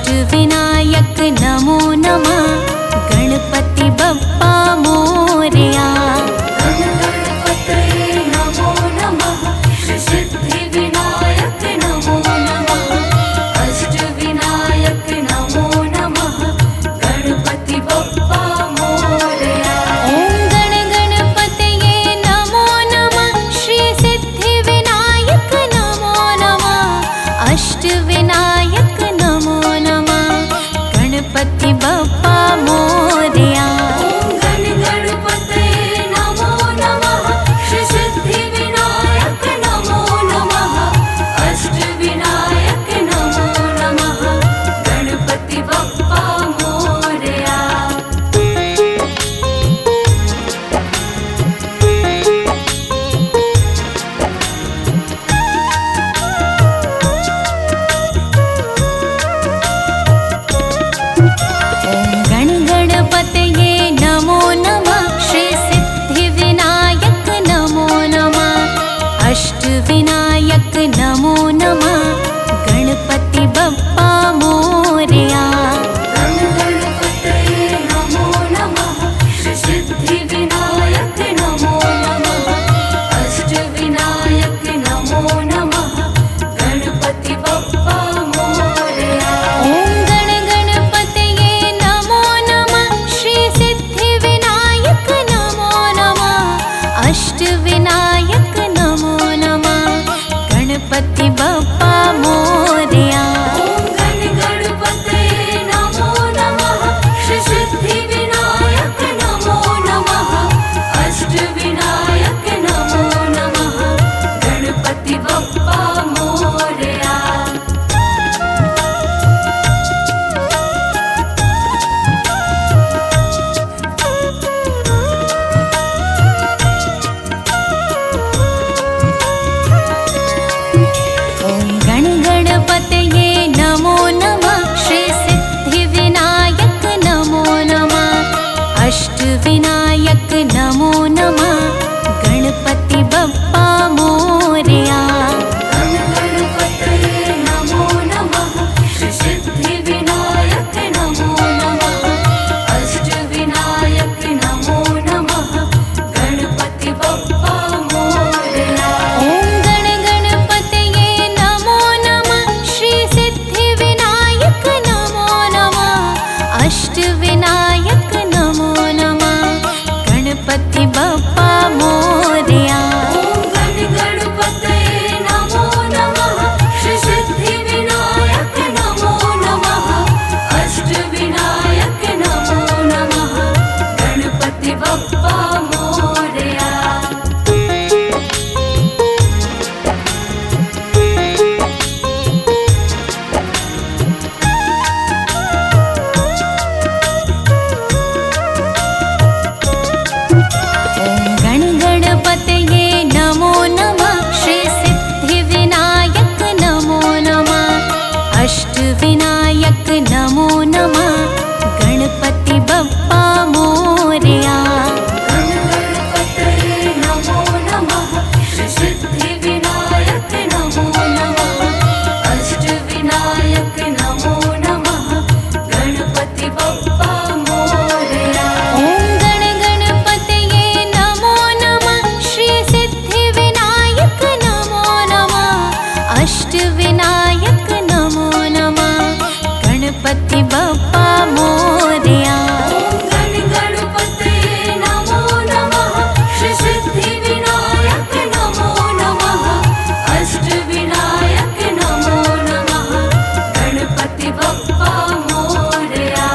अष्टविनायक नमो नमः। गणपति बप्पा मोरया। गणपतये नमो नमः। सिद्धिविनायक नमो नमः। अष्टविनायक नमो नमः। गणपति बप्पा मोरया। ओम गण गणपतये नमो नमः। श्री सिद्धिविनायक नमो नमः। अष्टविनायक नमो नमः। गणपति बप्पा मोरया। गण गणपतये नमो नमः। श्री सिद्धिविनायक नमो नमः। अष्टविनायक नमो नमः। गणपति बप्पा मोरया। ओम गण गणपतये नमो नमः। श्री सिद्धिविनायक नमो नमः। अष्टविनायक नमो नमः। गणपति बप्पा मोरया। गण गणपतये नमो नमः। श्री सिद्धिविनायक नमो नमः। अष्टविनायक नमो नमः। गणपति बप्पा मोरया। ओम गण गणपतये नमो नमः। श्री सिद्धिविनायक नमो नमः। अष्टविनायक नमो नमः। गणपति बप्पा मोरया। गण गणपतये नमो नमः। श्री सिद्धिविनायक नमो नमः। अष्टविनायक नमो नमः। गणपति बप्पा मोरया। ओम गण गणपतये नमो नमः। श्री सिद्धिविनायक नमो नमः। अष्टविनायक नमो नमः। गणपति बप्पा मोरया। गण गणपतये नमो नमः। श्री सिद्धिविनायक नमो नमः। अष्टविनायक नमो नमः। गणपति बप्पा मोरया। ओम गण गणपतये नमो नमः। श्री सिद्धिविनायक नमो नमः। अष्टविनायक नमो नमः। गणपति बप्पा मोरया। गण गणपतये नमो नमः। श्री सिद्धिविनायक नमो नमः। अष्टविनायक नमो नमः। गणपति बप्पा मोरया। ओम गण गणपतये नमो नमः। श्री सिद्धिविनायक नमो नमः। अष्टविनायक नमो नमः। गणपति बप्पा मोरया। गण गणपतये नमो नमः। श्री सिद्धिविनायक नमो नमः। अष्टविनायक नमो नमः। गणपति बप्पा मोरया। ओम गण गणपतये नमो नमः। श्री सिद्धिविनायक नमो नमः। अष्टविनायक नमो नमः। गणपति बप्पा मोरया। गण गणपतये नमो नमः। श्री सिद्धिविनायक नमो नमः। अष्टविनायक नमो नमः। गणपति बप्पा मोरया।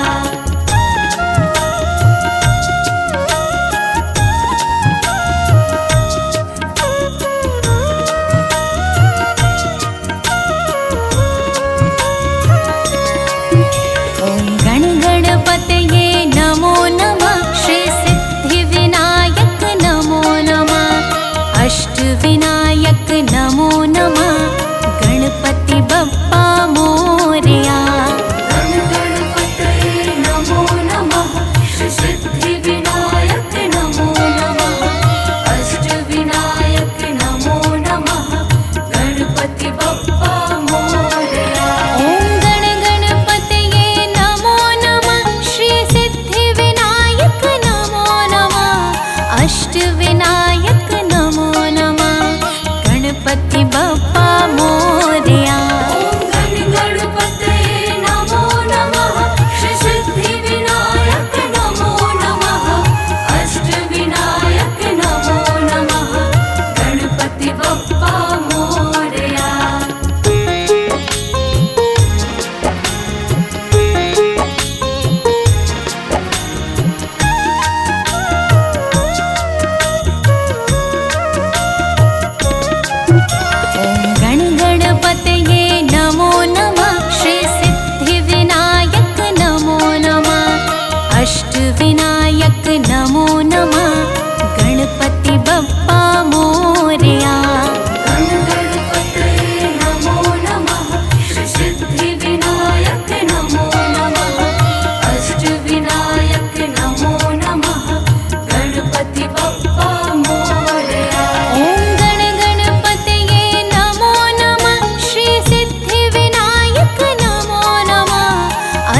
ओम गण गण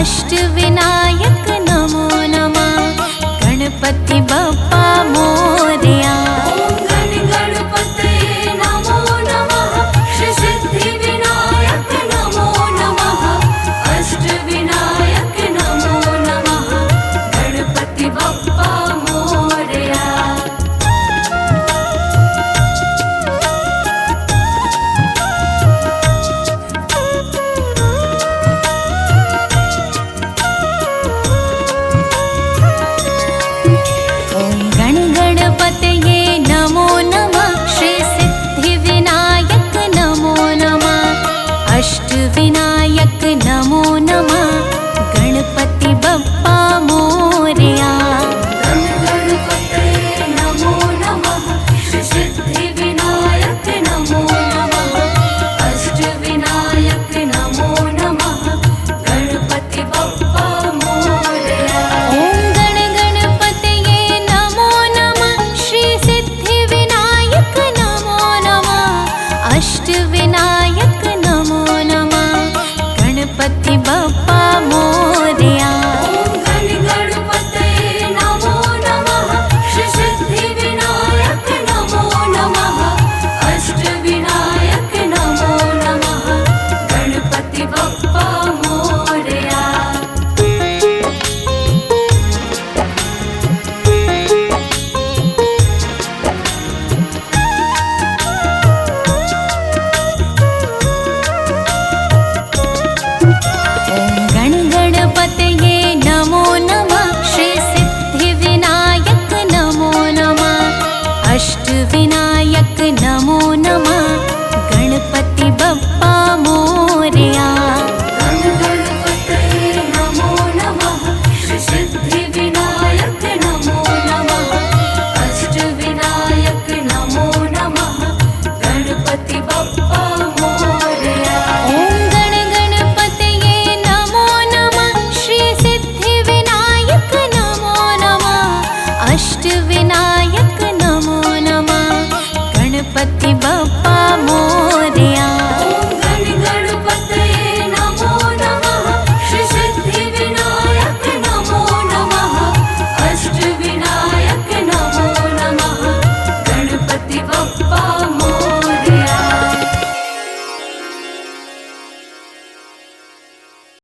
अष्टविनायक